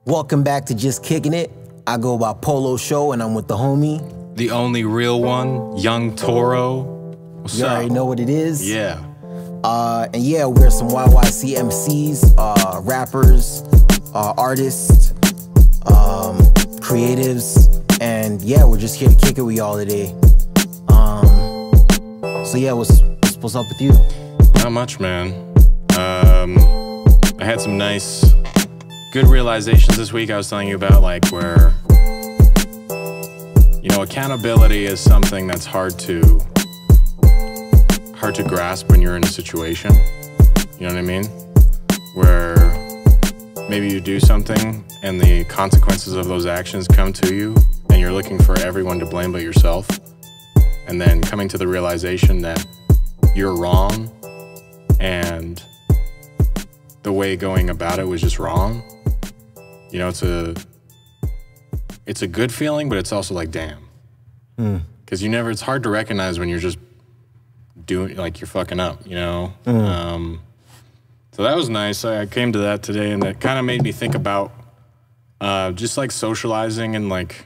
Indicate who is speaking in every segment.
Speaker 1: Welcome back to Just Kicking It. I go by Polo Show and I'm with the homie.
Speaker 2: The only real one, Young Toro. What's
Speaker 1: You
Speaker 2: up?
Speaker 1: already know what it is.
Speaker 2: Yeah.
Speaker 1: And yeah, we're some YYC MCs, rappers, artists, creatives, and yeah, we're just here to kick it with y'all today. So yeah, what's up with you?
Speaker 2: Not much, man. I had some nice, good realizations this week. I was telling you about, like, where, you know, accountability is something that's hard to grasp when you're in a situation. You know what I mean? Where maybe you do something and the consequences of those actions come to you and you're looking for everyone to blame but yourself. And then coming to the realization that you're wrong and the way going about it was just wrong. You know, it's a good feeling, but it's also like, damn. Because it's hard to recognize when you're just doing, like, you're fucking up, you know? So that was nice. I came to that today, and that kind of made me think about just, like, socializing. And, like,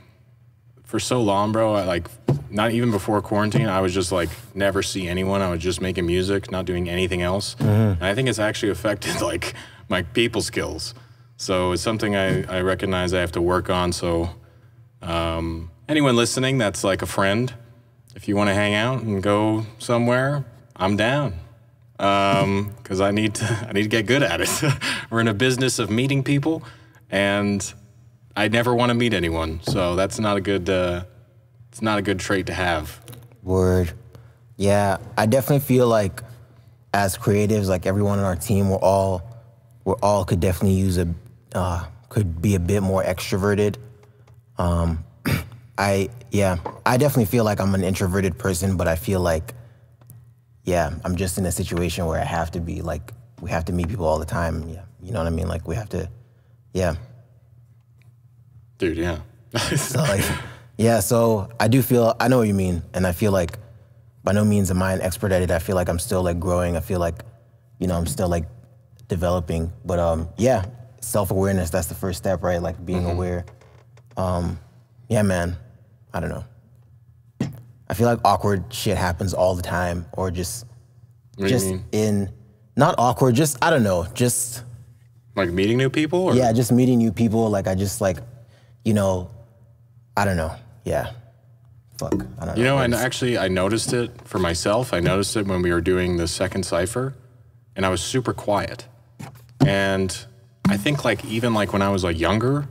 Speaker 2: for so long, bro, not even before quarantine, I was just, like, never see anyone. I was just making music, not doing anything else. And I think it's actually affected, like, my people skills. So it's something I recognize I have to work on. So anyone listening that's, like, a friend, if you want to hang out and go somewhere, I'm down. Because I need to get good at it. We're in a business of meeting people, and I never want to meet anyone. So that's not a good. It's not a good trait to have. Word.
Speaker 1: Yeah, I definitely feel like as creatives, like everyone on our team, we're all could definitely use could be a bit more extroverted. I definitely feel like I'm an introverted person, but I feel like, yeah, I'm just in a situation where I have to be, like, we have to meet people all the time. Yeah, you know what I mean? Like, we have to, yeah.
Speaker 2: Dude, yeah.
Speaker 1: So, like, yeah, so I know what you mean, and I feel like by no means am I an expert at it. I feel like I'm still, like, growing. I feel like, you know, I'm still, like, developing. But, yeah, self-awareness, that's the first step, right? Like, being aware. Yeah, man, I don't know. I feel like awkward shit happens all the time, or just not awkward, just, I don't know, just.
Speaker 2: Like meeting new people? Or?
Speaker 1: Yeah, just meeting new people. Like, I just, like, you know, I don't know. Yeah. Fuck. I don't know.
Speaker 2: You know, and actually I noticed it for myself. I noticed it when we were doing the second cipher, and I was super quiet. And I think, like, even, like, when I was, like, younger,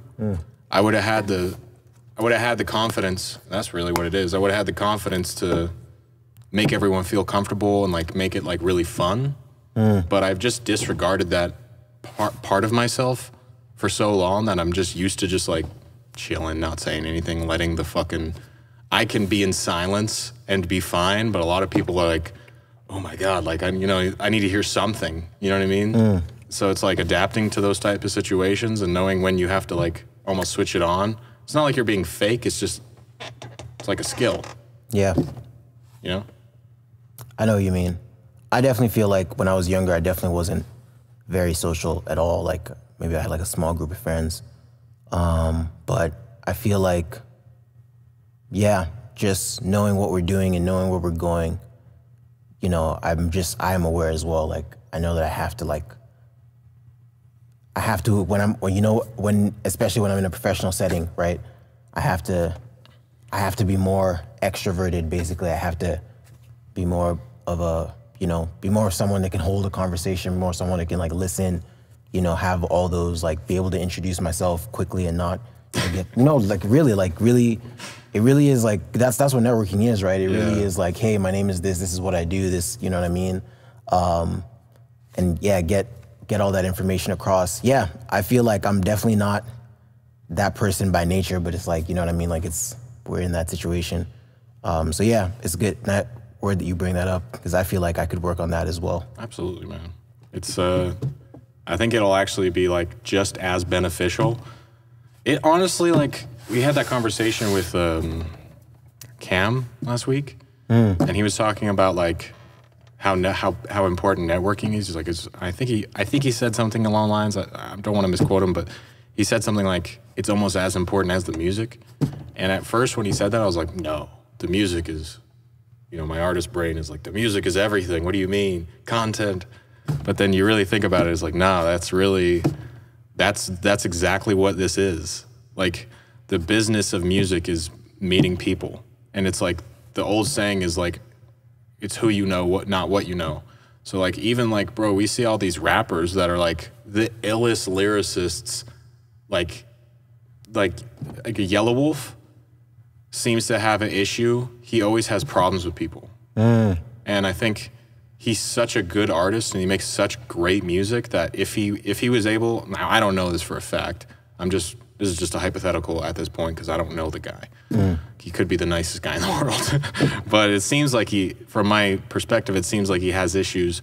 Speaker 2: I would have had the confidence. That's really what it is. I would have had the confidence to make everyone feel comfortable and, like, make it, like, really fun. But I've just disregarded that part of myself for so long that I'm just used to just, like, chilling, not saying anything, letting the fucking. I can be in silence and be fine, but a lot of people are like, oh my God, like, I need to hear something. You know what I mean? So it's like adapting to those type of situations and knowing when you have to, like, almost switch it on. It's not like you're being fake. It's like a skill.
Speaker 1: Yeah.
Speaker 2: You know?
Speaker 1: I know what you mean. I definitely feel like when I was younger, I definitely wasn't very social at all. Like, maybe I had, like, a small group of friends. But I feel like, yeah, just knowing what we're doing and knowing where we're going, you know, I am aware as well. Like, I know that I have to, especially when I'm in a professional setting, right? I have to be more extroverted, basically. I have to be more of someone that can hold a conversation, more someone that can, like, listen, you know, have all those, like, be able to introduce myself quickly and not get, it really is, like, that's what networking is, right? It really is like, hey, my name is this is what I do, this, you know what I mean? And yeah, get all that information across. Yeah, I feel like I'm definitely not that person by nature, but it's like, you know what I mean? Like, we're in that situation. So yeah, it's good that word that you bring that up, because I feel like I could work on that as well.
Speaker 2: Absolutely, man. It's, I think it'll actually be, like, just as beneficial. It honestly, like, we had that conversation with Cam last week, and he was talking about, like, how important networking is. He's like, I think he said something along the lines. I don't want to misquote him, but he said something like, it's almost as important as the music. And at first when he said that, I was like, no, the music is, you know, my artist brain is like, the music is everything. What do you mean? Content. But then you really think about it, it's like, nah, that's really, that's exactly what this is. Like, the business of music is meeting people. And it's like, the old saying is like, it's who you know, what, not what you know. So like, even like, bro, we see all these rappers that are like the illest lyricists, like a Yellow Wolf seems to have an issue. He always has problems with people. And I think he's such a good artist and he makes such great music that if he was able, now I don't know this for a fact, this is just a hypothetical at this point because I don't know the guy. He could be the nicest guy in the world. But it seems like from my perspective, it seems like he has issues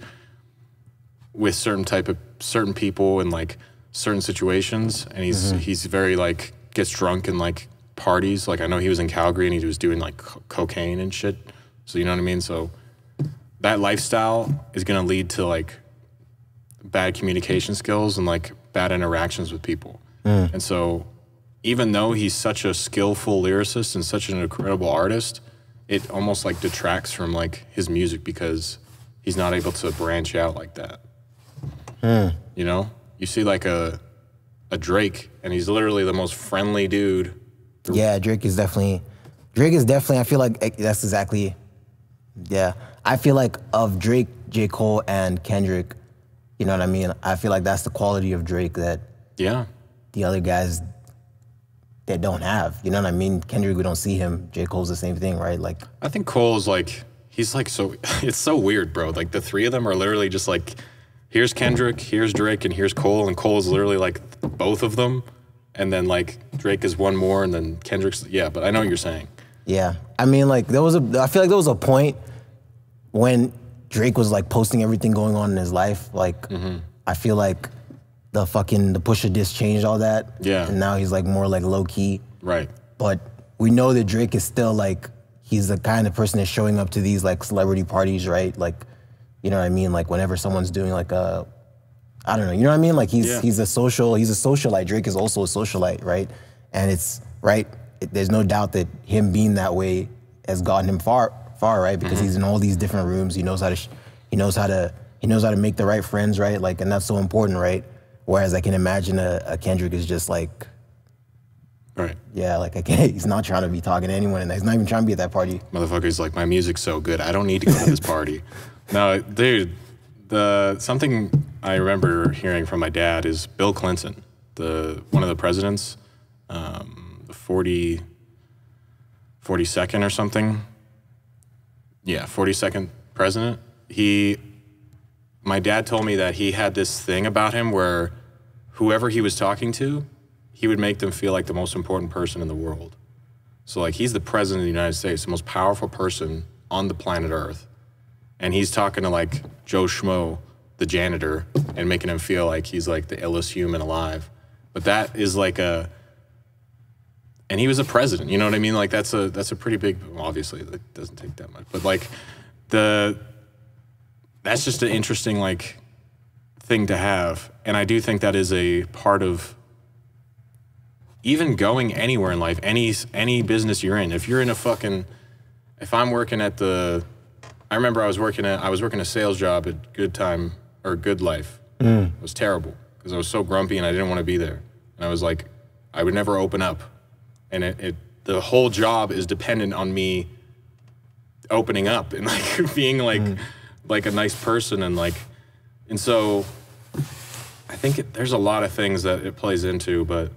Speaker 2: with certain people and like certain situations. And he's very like, gets drunk and like parties. Like I know he was in Calgary and he was doing like cocaine and shit. So you know what I mean? So that lifestyle is gonna lead to like bad communication skills and like bad interactions with people. And so even though he's such a skillful lyricist and such an incredible artist, it almost like detracts from like his music because he's not able to branch out like that. You know, you see like a Drake and he's literally the most friendly dude.
Speaker 1: Yeah, Drake is definitely, I feel like that's exactly, yeah. I feel like of Drake, J. Cole, and Kendrick, you know what I mean? I feel like that's the quality of Drake that the other guys that don't have. You know what I mean? Kendrick, we don't see him. J. Cole's the same thing, right? Like,
Speaker 2: I think Cole's like, he's like so, it's so weird, bro. Like the three of them are literally just like, here's Kendrick, here's Drake, and here's Cole, and Cole is literally like both of them. And then like Drake is one more, and then Kendrick's, yeah, but I know what you're saying.
Speaker 1: Yeah, I mean like I feel like there was a point when Drake was like posting everything going on in his life. Like I feel like the Pusha diss changed all that.
Speaker 2: Yeah.
Speaker 1: And now he's like more like low key.
Speaker 2: Right.
Speaker 1: But we know that Drake is still like, he's the kind of person that's showing up to these like celebrity parties, right? Like, you know what I mean? Like whenever someone's doing like I don't know, you know what I mean? Like he's a socialite. Drake is also a socialite, right? And it's, right, there's no doubt that him being that way has gotten him far, right? Because he's in all these different rooms. He knows how to make the right friends, right? Like, and that's so important, right? Whereas I can imagine a Kendrick is just like,
Speaker 2: right.
Speaker 1: Yeah, like he's not trying to be talking to anyone, and he's not even trying to be at that party.
Speaker 2: Motherfucker's like, my music's so good, I don't need to go to this party. No, dude, something I remember hearing from my dad is Bill Clinton, one of the presidents, the 42nd or something. Yeah, 42nd president. My dad told me that he had this thing about him where whoever he was talking to, he would make them feel like the most important person in the world. So like he's the president of the United States, the most powerful person on the planet Earth. And he's talking to like Joe Schmo, the janitor, and making him feel like he's like the illest human alive. But that is like and he was a president, you know what I mean? Like that's a pretty big, obviously it doesn't take that much, but like that's just an interesting like thing to have. And I do think that is a part of even going anywhere in life, any business you're in. If you're in if I'm working at I remember I was working a sales job at Good Life. It was terrible because I was so grumpy and I didn't want to be there. And I was like, I would never open up. And the whole job is dependent on me opening up and like being like a nice person and so I think there's a lot of things that it plays into, but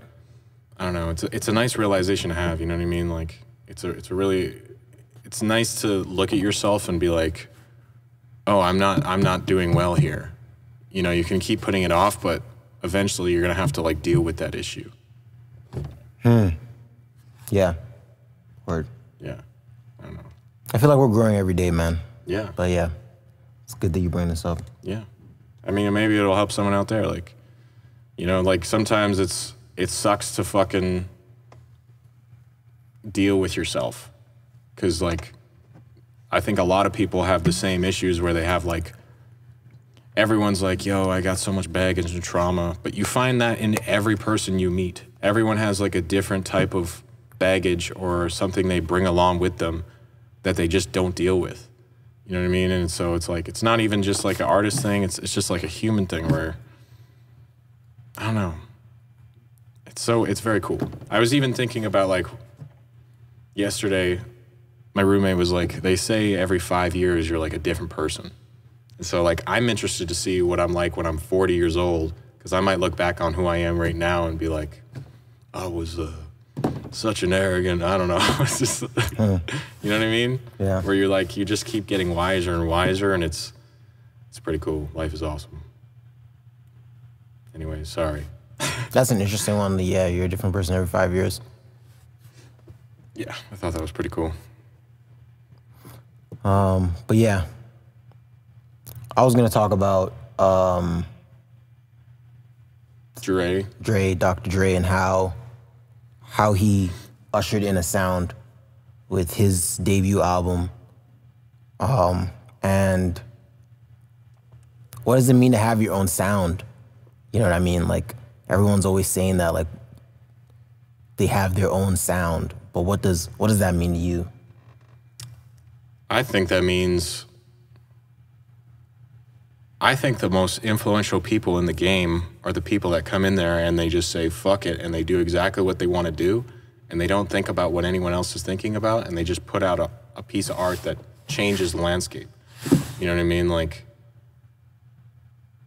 Speaker 2: I don't know. It's a nice realization to have. You know what I mean? Like it's nice to look at yourself and be like, oh, I'm not doing well here. You know, you can keep putting it off, but eventually you're gonna have to like deal with that issue.
Speaker 1: Yeah. Word.
Speaker 2: Yeah. I don't know.
Speaker 1: I feel like we're growing every day, man.
Speaker 2: Yeah.
Speaker 1: But yeah, it's good that you bring this up.
Speaker 2: Yeah. I mean, maybe it'll help someone out there. Like, you know, like sometimes it sucks to fucking deal with yourself. Cause like, I think a lot of people have the same issues where they have like, everyone's like, yo, I got so much baggage and trauma. But you find that in every person you meet. Everyone has like a different type of baggage or something they bring along with them that they just don't deal with. You know what I mean? And so it's like, it's not even just like an artist thing. It's just like a human thing where, I don't know. It's very cool. I was even thinking about like, yesterday, my roommate was like, they say every 5 years you're like a different person. And so like, I'm interested to see what I'm like when I'm 40 years old, because I might look back on who I am right now and be like, I was such an arrogant, I don't know. It's just, you know what I mean?
Speaker 1: Yeah.
Speaker 2: Where you're like, you just keep getting wiser and wiser, and it's pretty cool. Life is awesome. Anyway, sorry.
Speaker 1: That's an interesting one. Yeah, you're a different person every 5 years.
Speaker 2: Yeah, I thought that was pretty cool.
Speaker 1: But yeah, I was gonna talk about
Speaker 2: Dre,
Speaker 1: Dr. Dre, and how he ushered in a sound with his debut album. And what does it mean to have your own sound? You know what I mean? Like, everyone's always saying that, like, they have their own sound, but what does that mean to you?
Speaker 2: I think that means, I think the most influential people in the game are the people that come in there and they just say, fuck it, and they do exactly what they want to do, and they don't think about what anyone else is thinking about, and they just put out a piece of art that changes the landscape. You know what I mean? Like,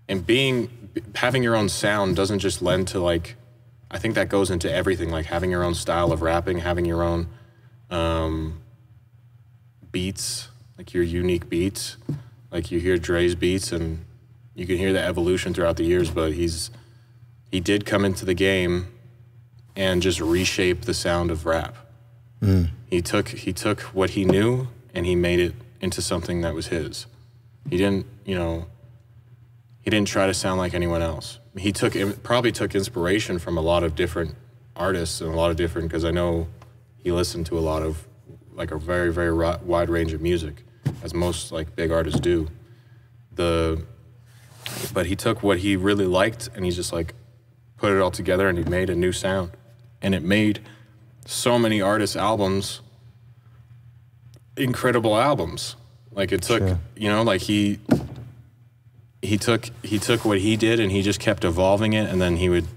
Speaker 2: and having your own sound doesn't just lend to, like, I think that goes into everything, like having your own style of rapping, having your own beats, like your unique beats. Like, you hear Dre's beats and you can hear the evolution throughout the years, but he did come into the game and just reshape the sound of rap. Mm. He took what he knew and he made it into something that was his. He didn't try to sound like anyone else. He probably took inspiration from a lot of different artists and a lot of different, because I know he listened to a lot of, like, a very, very wide range of music, as most, like, big artists do. But he took what he really liked and he just, like, put it all together and he made a new sound. And it made so many artists' albums incredible albums. Like, it took, sure. You know, like he took what he did and he just kept evolving it, and then he would,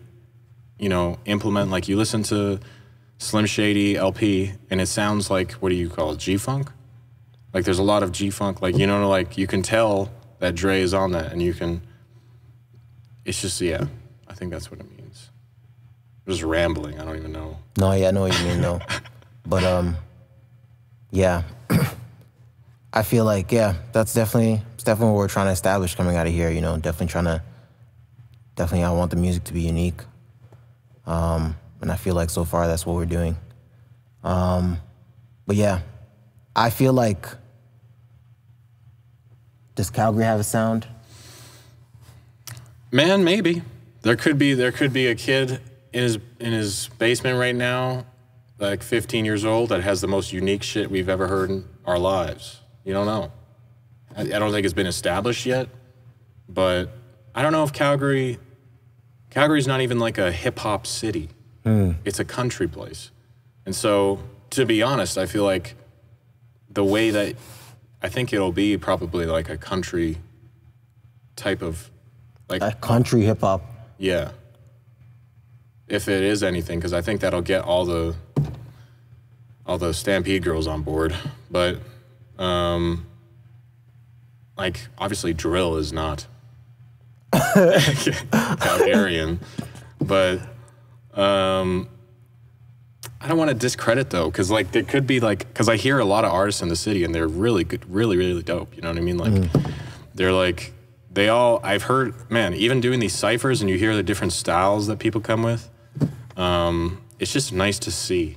Speaker 2: you know, implement, like, you listen to Slim Shady LP and it sounds like, what do you call it, G-Funk? Like, there's a lot of G-Funk, like, you know, like, you can tell that Dre is on that, and you can, it's just, yeah, I think that's what it means. I'm just rambling, I don't even know.
Speaker 1: No, yeah, I know what you mean, though. But, yeah. I feel like, yeah, it's definitely what we're trying to establish coming out of here, you know, definitely I want the music to be unique. And I feel like so far that's what we're doing. But yeah, I feel like, does Calgary have a sound?
Speaker 2: Man, maybe. There could be a kid in his basement right now, like 15 years old, that has the most unique shit we've ever heard in our lives. You don't know. I don't think it's been established yet, but I don't know if Calgary's not even like a hip-hop city. It's a country place. And so, to be honest, I feel like the way that, I think it'll be probably like a country type of, like,
Speaker 1: a country hip-hop.
Speaker 2: Yeah. If it is anything, because I think that'll get all the Stampede girls on board. But, like, obviously drill is not Calgarian, but I don't want to discredit, though, because, like, there could be, like, because I hear a lot of artists in the city and they're really good, really, really dope, you know what I mean? Like, they're like, I've heard, man, even doing these ciphers and you hear the different styles that people come with, it's just nice to see.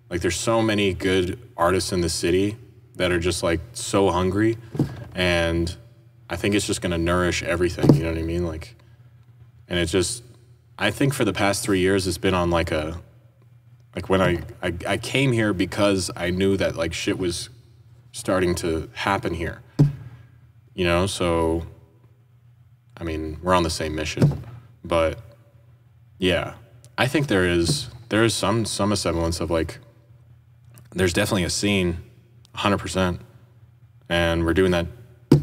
Speaker 2: Like, there's so many good artists in the city that are just, like, so hungry, and I think it's just going to nourish everything, you know what I mean? Like, and it just, I think for the past 3 years, it's been on, like, when I came here because I knew that, like, shit was starting to happen here, you know? So I mean, we're on the same mission. But yeah, I think there is some semblance of like, there's definitely a scene, 100%, and we're doing that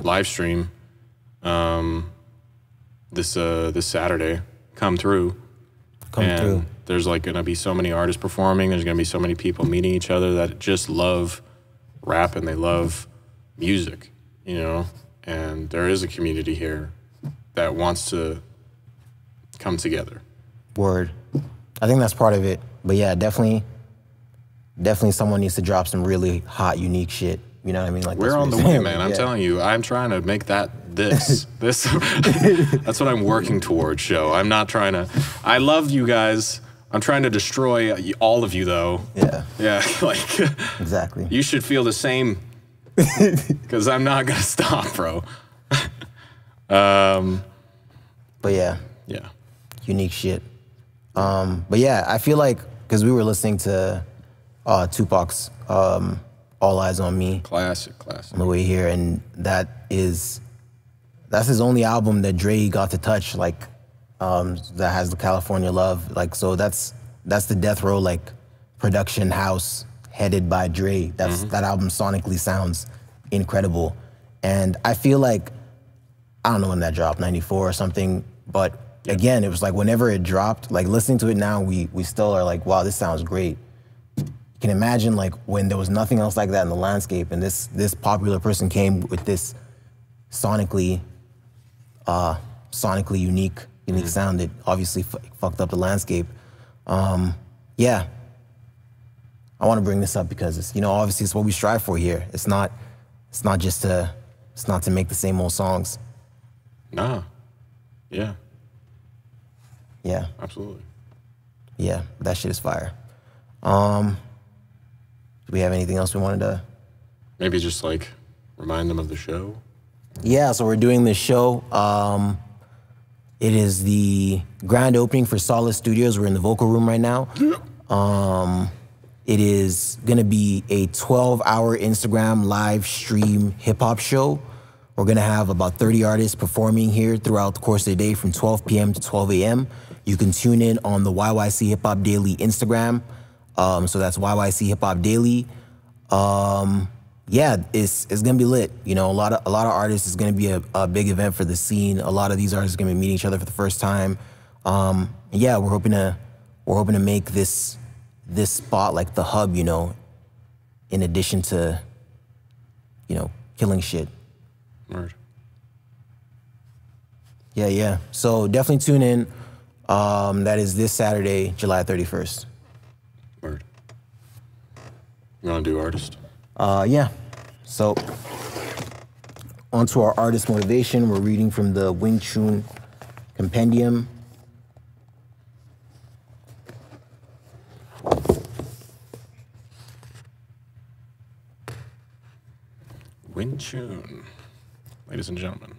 Speaker 2: live stream this Saturday. Come through. There's like gonna be so many artists performing. There's gonna be so many people meeting each other that just love rap and they love music, you know. And there is a community here that wants to come together.
Speaker 1: Word. I think that's part of it. But yeah, definitely someone needs to drop some really hot, unique shit. You know what I mean? Like
Speaker 2: we're on the way, man. I'm telling you, I'm trying to make this. That's what I'm working towards, show. I'm not trying to, I love you guys. I'm trying to destroy all of you, though.
Speaker 1: Yeah.
Speaker 2: Yeah, like.
Speaker 1: Exactly.
Speaker 2: You should feel the same, because I'm not going to stop, bro.
Speaker 1: But yeah.
Speaker 2: Yeah.
Speaker 1: Unique shit. But yeah, I feel like, because we were listening to Tupac's All Eyes on Me.
Speaker 2: Classic.
Speaker 1: On the way here, and that's his only album that Dre got to touch, like, that has the California love. Like, so that's the Death Row, like, production house headed by Dre. That album sonically sounds incredible. And I feel like, I don't know when that dropped, 94 or something, but again, it was like whenever it dropped, like listening to it now, we still are like, wow, this sounds great. You can imagine like when there was nothing else like that in the landscape and this popular person came with this sonically unique sound that obviously fucked up the landscape. Yeah, I want to bring this up because it's, you know, obviously it's what we strive for here. It's not to make the same old songs.
Speaker 2: Nah. Yeah.
Speaker 1: Yeah.
Speaker 2: Absolutely.
Speaker 1: Yeah, that shit is fire. Do we have anything else we wanted to?
Speaker 2: Maybe just like remind them of the show.
Speaker 1: Yeah, so we're doing this show. It is the grand opening for Solid Studios. We're in the vocal room right now. It is gonna be a 12-hour Instagram live stream hip-hop show. We're gonna have about 30 artists performing here throughout the course of the day from 12 p.m. to 12 a.m. You can tune in on the YYC Hip Hop Daily Instagram. So that's YYC Hip Hop Daily. Yeah, it's gonna be lit. You know, a lot of artists. It's gonna be a big event for the scene. A lot of these artists are gonna be meeting each other for the first time. Yeah, we're hoping to make this spot like the hub. You know, in addition to, you know, killing shit.
Speaker 2: Word.
Speaker 1: Yeah. So definitely tune in. That is this Saturday, July 31st.
Speaker 2: Word. You want to do artist?
Speaker 1: Yeah. So, on to our artist motivation. We're reading from the Wing Chun Compendium.
Speaker 2: Wing Chun, ladies and gentlemen.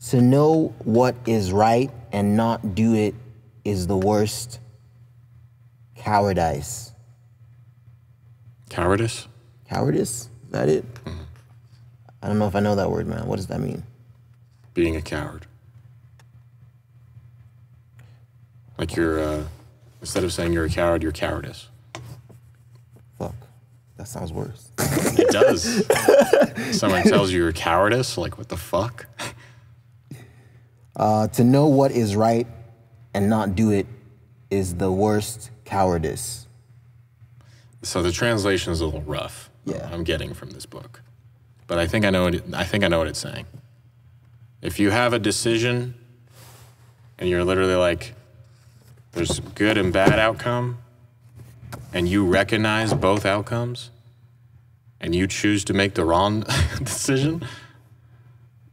Speaker 1: To know what is right and not do it is the worst cowardice.
Speaker 2: Cowardice?
Speaker 1: Cowardice? Is that it?
Speaker 2: Mm-hmm.
Speaker 1: I don't know if I know that word, man. What does that mean?
Speaker 2: Being a coward. Like you're, instead of saying you're a coward, you're cowardice.
Speaker 1: Fuck. That sounds worse.
Speaker 2: It does. Someone tells you you're a cowardice, like what the fuck?
Speaker 1: To know what is right and not do it is the worst cowardice.
Speaker 2: So the translation is a little rough.
Speaker 1: Yeah.
Speaker 2: I'm getting from this book, but I think I know what it's saying. If you have a decision and you're literally like, there's good and bad outcome, and you recognize both outcomes, and you choose to make the wrong decision,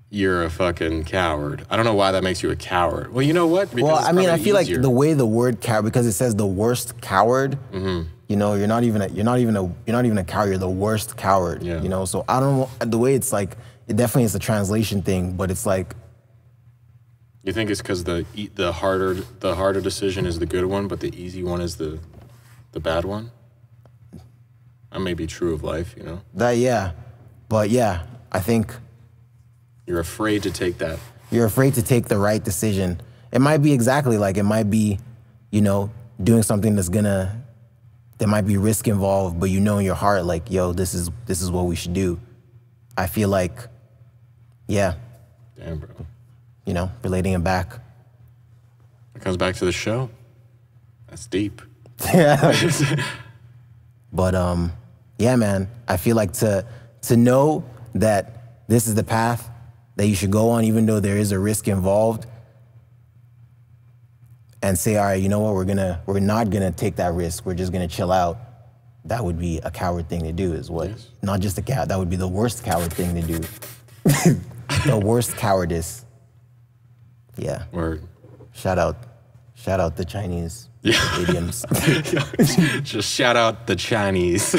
Speaker 2: you're a fucking coward. I don't know why that makes you a coward. Well, you know what? Because
Speaker 1: well, I mean, I feel
Speaker 2: easier.
Speaker 1: like the way the word coward, because it says the worst coward.
Speaker 2: Mm-hmm.
Speaker 1: You know, you're not even a coward. You're the worst coward.
Speaker 2: Yeah.
Speaker 1: You know, so I don't know the way it's like. It definitely is a translation thing, but it's like.
Speaker 2: You think it's because the harder decision is the good one, but the easy one is the bad one? That may be true of life, you know?
Speaker 1: That, yeah. But yeah, I think.
Speaker 2: You're afraid to take that
Speaker 1: You're afraid to take the right decision. It might be exactly like, it might be, you know, doing something there might be risk involved, but you know in your heart, like, yo, this is what we should do. I feel like, yeah.
Speaker 2: Damn, bro.
Speaker 1: You know, relating it back.
Speaker 2: It comes back to the show. That's deep.
Speaker 1: Yeah. But yeah, man, I feel like to know that this is the path that you should go on, even though there is a risk involved, and say, all right, you know what, we're not gonna take that risk. We're just gonna chill out. That would be a coward thing to do, is what? Yes. Not just a coward. That would be the worst coward thing to do. The worst cowardice. Yeah.
Speaker 2: Word.
Speaker 1: Shout out the Chinese idioms.
Speaker 2: Just shout out the Chinese.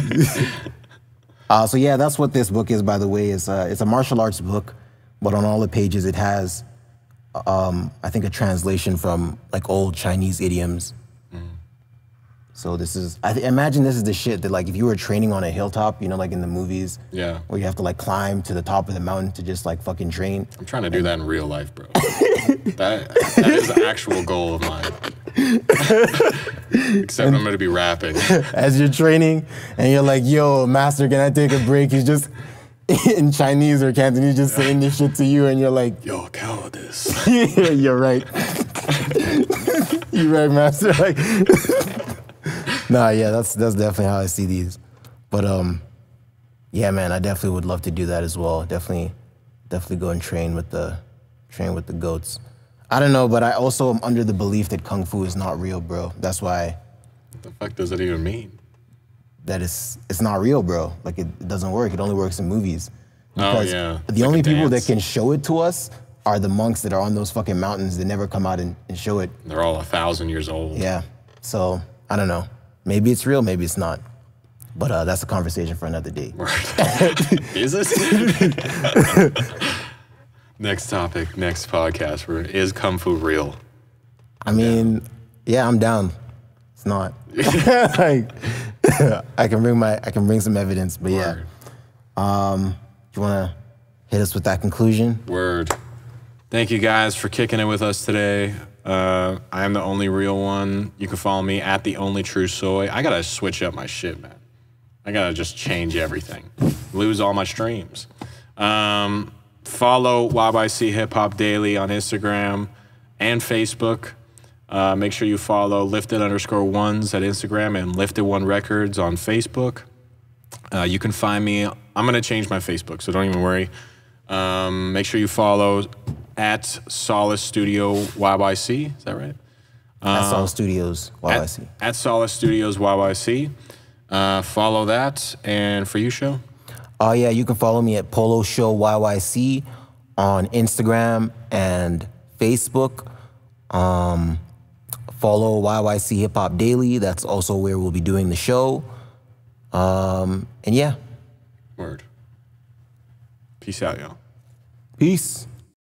Speaker 1: So yeah, that's what this book is, by the way. It's a martial arts book, but on all the pages it has, I think, a translation from like old Chinese idioms. So this is, imagine this is the shit that, like, if you were training on a hilltop, you know, like in the movies,
Speaker 2: yeah,
Speaker 1: where you have to like climb to the top of the mountain to just like fucking train.
Speaker 2: I'm trying to do that in real life, bro. that is the actual goal of mine. Except I'm gonna be rapping.
Speaker 1: As you're training and you're like, yo, master, can I take a break? He's just in Chinese or Cantonese just saying this shit to you, and you're like,
Speaker 2: yo, cowardice.
Speaker 1: Yeah, you're right. You're right, master. Like, nah, yeah, that's definitely how I see these. But yeah, man, I definitely would love to do that as well. Definitely go and train with the goats. I don't know, but I also am under the belief that Kung Fu is not real, bro. That's why.
Speaker 2: What the fuck does it even mean?
Speaker 1: That it's not real, bro. Like, it doesn't work. It only works in movies.
Speaker 2: Because yeah.
Speaker 1: The only people that can show it to us are the monks that are on those fucking mountains that never come out and show it.
Speaker 2: They're all 1,000 years old.
Speaker 1: Yeah. So, I don't know. Maybe it's real, maybe it's not. But that's a conversation for another day.
Speaker 2: Is it? Next topic, next podcast. Is Kung Fu real?
Speaker 1: I mean, yeah, I'm down. It's not. Like, I can bring some evidence, but yeah. You wanna hit us with that conclusion?
Speaker 2: Word. Thank you guys for kicking it with us today. I am the only real one. You can follow me at the only true soy. I gotta switch up my shit, man. I gotta just change everything. Lose all my streams. Follow YYC Hip Hop Daily on Instagram and Facebook. Make sure you follow lifted_ones at Instagram and Lifted1 Records on Facebook. You can find me. I'm gonna change my Facebook, so don't even worry. Make sure you follow at Solace Studio YYC. Is that right?
Speaker 1: At Solace Studios YYC.
Speaker 2: At Solace Studios YYC. Follow that. And for you, Show?
Speaker 1: Oh yeah, you can follow me at Polo Show YYC on Instagram and Facebook. Follow YYC Hip Hop Daily. That's also where we'll be doing the show. And yeah.
Speaker 2: Word. Peace out, y'all.
Speaker 1: Peace.